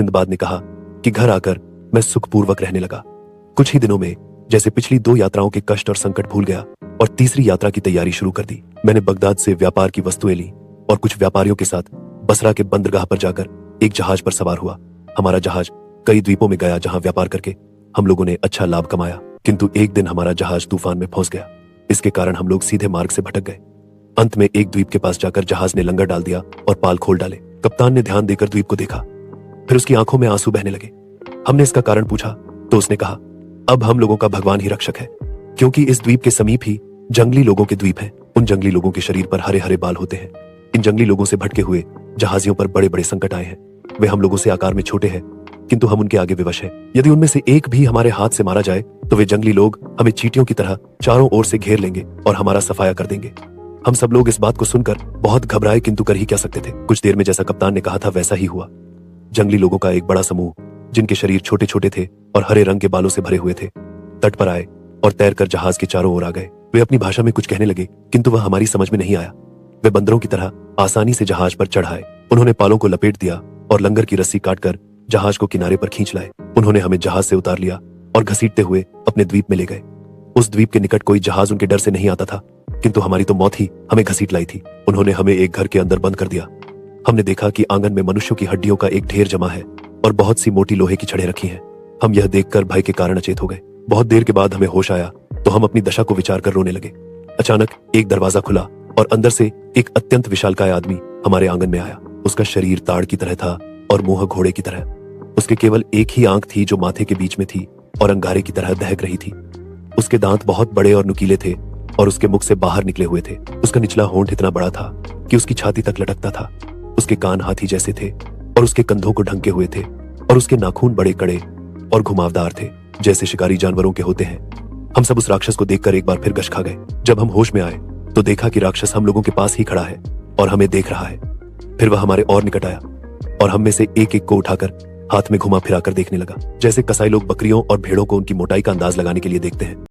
Sinbad ने कहा कि घर आकर मैं सुखपूर्वक रहने लगा। कुछ ही दिनों में जैसे पिछली 2 यात्राओं के कष्ट और संकट भूल गया और तीसरी यात्रा की तैयारी शुरू कर दी। मैंने बगदाद से व्यापार की वस्तुएं ली और कुछ व्यापारियों के साथ बसरा के बंदरगाह पर जाकर एक जहाज पर सवार हुआ। हमारा जहाज कई द्वीपों में गया जहां व्यापार करके हम लोगों ने अच्छा लाभ कमाया, किंतु एक दिन हमारा जहाज तूफान में फंस गया। इसके कारण हम लोग सीधे मार्ग से भटक गए। अंत में एक द्वीप के पास जाकर जहाज ने लंगर डाल दिया और पाल खोल डाले। कप्तान ने ध्यान देकर द्वीप को देखा, फिर उसकी आंखों में आंसू बहने लगे। हमने इसका कारण पूछा तो उसने कहा, अब हम लोगों का भगवान ही रक्षक है, क्योंकि इस द्वीप के समीप ही जंगली लोगों के द्वीप हैं। उन जंगली लोगों के शरीर पर हरे हरे बाल होते हैं। इन जंगली लोगों से भटके हुए जहाजियों पर बड़े बड़े संकट आए हैं। वे हम लोगों से आकार में छोटे हैं, किंतु हम उनके आगे विवश हैं। यदि उनमें से एक भी हमारे हाथ से मारा जाए तो वे जंगली लोग हमें चींटियों की तरह चारों ओर से घेर लेंगे और हमारा सफाया कर देंगे। हम सब लोग इस बात को सुनकर बहुत घबराए, किंतु कर ही क्या सकते थे। कुछ देर में जैसा कप्तान ने कहा था वैसा ही हुआ। जंगली लोगों का एक बड़ा समूह, जिनके शरीर छोटे छोटे थे और हरे रंग के बालों से भरे हुए थे, तट पर आए और तैरकर जहाज के चारों ओर आ गए। वे अपनी भाषा में कुछ कहने लगे, किंतु वह हमारी समझ में नहीं आया। वे बंदरों की तरह आसानी से जहाज पर चढ़ आए। उन्होंने पालों को लपेट दिया और लंगर की रस्सी काटकर जहाज को किनारे पर खींच लाए। उन्होंने हमें जहाज से उतार लिया और घसीटते हुए अपने द्वीप में ले गए। उस द्वीप के निकट कोई जहाज उनके डर से नहीं आता था, किंतु हमारी तो मौत ही हमें घसीट लाई थी। उन्होंने हमें एक घर के अंदर बंद कर दिया। हमने देखा कि आंगन में मनुष्यों की हड्डियों का एक ढेर जमा है और बहुत सी मोटी लोहे की छड़ें रखी हैं। हम यह देखकर भय के कारण अचेत हो गए। बहुत देर के बाद हमें होश आया तो हम अपनी दशा को विचार कर रोने लगे। अचानक एक दरवाजा खुला और अंदर से एक अत्यंत विशालकाय आदमी हमारे आंगन में आया। उसका शरीर ताड़ की तरह था और मुंह घोड़े की तरह। उसके केवल एक ही आंख थी जो माथे के बीच में थी और अंगारे की तरह दहक रही थी। उसके दांत बहुत बड़े और नुकीले थे और उसके मुख से बाहर निकले हुए थे। उसका निचला होंठ इतना बड़ा था कि उसकी छाती तक लटकता था। उसके कान हाथी जैसे थे और उसके कंधों को ढंके हुए थे और उसके नाखून बड़े कड़े और घुमावदार थे, जैसे शिकारी जानवरों के होते हैं। हम सब उस राक्षस को देखकर एक बार फिर गश खा गए। जब हम होश में आए तो देखा कि राक्षस हम लोगों के पास ही खड़ा है और हमें देख रहा है। फिर वह हमारे और निकट आया और हम में से एक एक को उठाकर हाथ में घुमा फिराकर देखने लगा, जैसे कसाई लोग बकरियों और भेड़ों को उनकी मोटाई का अंदाज लगाने के लिए देखते हैं।